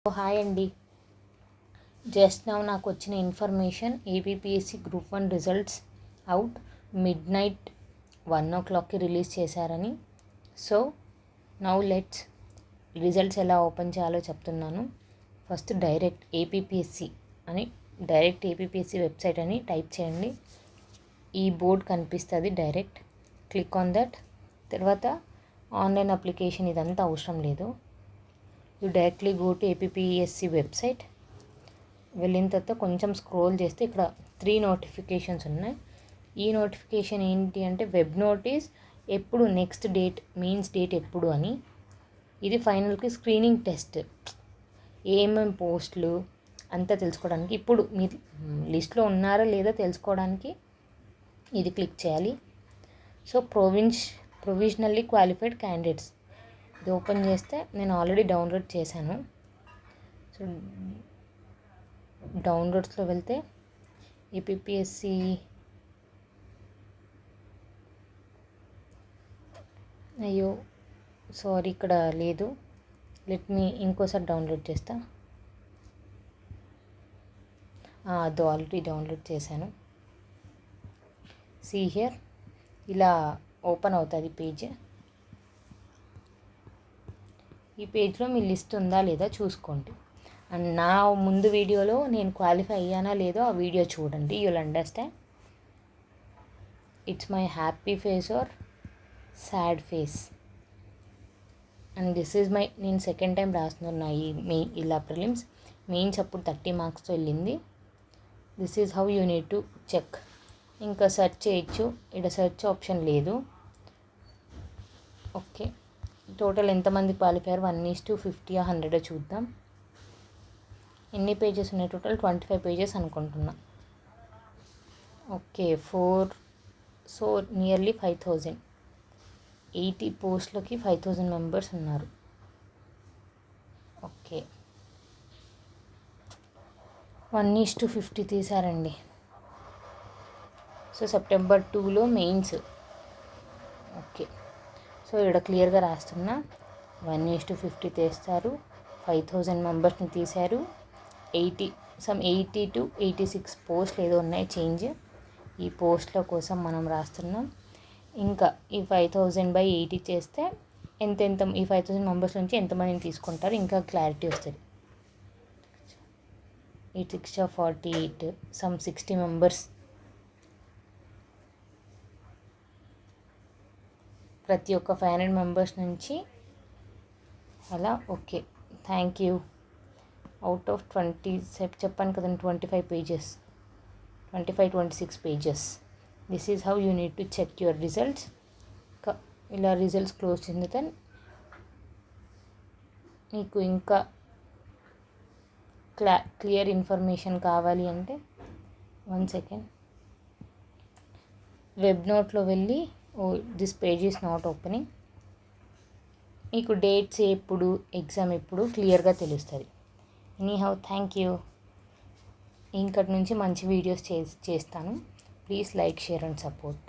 Hi అండి. Just now నాకు వచ్చిన information APPSC group 1 results out midnight 1 o'clockకి రిలీజ్ చేశారని. సో నౌ లెట్స్ రిజల్ట్స్ ఎలా ఓపెన్ చేయాలో చెప్తున్నాను. ఫస్ట్ డైరెక్ట్ ఏపీపీఎస్సీ వెబ్సైట్ అని టైప్ చేయండి. ఈ బోర్డ్ కనిపిస్తుంది. Direct click on that. తర్వాత ఆన్లైన్ అప్లికేషన్ ఇదంతా అవసరం లేదు. You directly go to APPSC website. వెళ్ళిన తర్వాత కొంచెం స్క్రోల్ చేస్తే ఇక్కడ 3 నోటిఫికేషన్స్ ఉన్నాయి. ఈ నోటిఫికేషన్ ఏంటి అంటే వెబ్ నోటీస్ ఎప్పుడు నెక్స్ట్ డేట్ మీన్స్ డేట్ ఎప్పుడు అని. ఇది ఫైనల్కి స్క్రీనింగ్ టెస్ట్, ఏమేమి పోస్టులు అంతా తెలుసుకోవడానికి, ఇప్పుడు మీరు లిస్ట్లో ఉన్నారా లేదా తెలుసుకోవడానికి ఇది క్లిక్ చేయాలి. సో ప్రొవిజనల్లీ క్వాలిఫైడ్ క్యాండిడేట్స్ ఇది ఓపెన్ చేస్తే నేను ఆల్రెడీ డౌన్లోడ్ చేశాను. సో డౌన్లోడ్స్లో వెళ్తే ఏపీపీఎస్సీ సారీ ఇక్కడ లేదు. ఇంకోసారి డౌన్లోడ్ చేస్తా. అది ఆల్రెడీ డౌన్లోడ్ చేశాను. సీ హియర్ ఇలా ఓపెన్ అవుతుంది పేజ్. ఈ పేజ్లో మీ లిస్ట్ ఉందా లేదా చూసుకోండి. అండ్ నా ముందు వీడియోలో నేను క్వాలిఫై అయ్యానా లేదో ఆ వీడియో చూడండి. You'll understand it's my happy face or sad face. And this is నేను సెకండ్ టైం రాస్తున్నా ఇలా ప్రిలిమ్స్. మెయిన్స్ అప్పుడు 30 మార్క్స్తో వెళ్ళింది. This is how you need to check. ఇంకా సెర్చ్ చేయొచ్చు. ఇక్కడ సెర్చ్ ఆప్షన్ లేదు. ఓకే, టోటల్ ఎంతమంది క్వాలిఫై అయ్యారు? 1:50 100 చూద్దాం. ఎన్ని పేజెస్ ఉన్నాయి టోటల్? 25 పేజెస్ అనుకుంటున్నా. Okay, 4 so nearly 5000. 80 పోస్టులకి 5000 మెంబర్స్ ఉన్నారు. ఓకే, 1:50 తీశారండి. సో September 2లో మెయిన్స్. ఓకే, సో ఇక్కడ క్లియర్గా రాస్తున్నా. 1:50 తీస్తారు. 5000 మెంబర్స్ని తీశారు. 80 to 86 పోస్టులు ఏదో ఉన్నాయి చేంజ్. ఈ పోస్టుల కోసం మనం రాస్తున్నాం. ఇంకా ఈ 5000/80 చేస్తే ఎంత ఈ 5000 మెంబర్స్ నుంచి ఎంతమందిని తీసుకుంటారు ఇంకా క్లారిటీ వస్తుంది. 8 60 మెంబర్స్ ప్రతి ఒక్క 500 మెంబర్స్ నుంచి అలా. Okay, thank you. Out of 20 చెప్పాను కదండి, 25 pages, 25-26 pages. This is how you need to check your results. ఇలా రిజల్ట్స్ క్లోజ్ చేసిన తర్వాత మీకు ఇంకా క్లియర్ ఇన్ఫర్మేషన్ కావాలి అంటే 1 సెకండ్ వెబ్ నోట్లో వెళ్ళి this page is not opening. మీకు డేట్స్ ఎప్పుడు, ఎగ్జామ్ ఎప్పుడు క్లియర్గా తెలుస్తుంది. Anyhow thank you. ఇంకటి నుంచి మంచి వీడియోస్ చేస్తాను. Please like, share and support.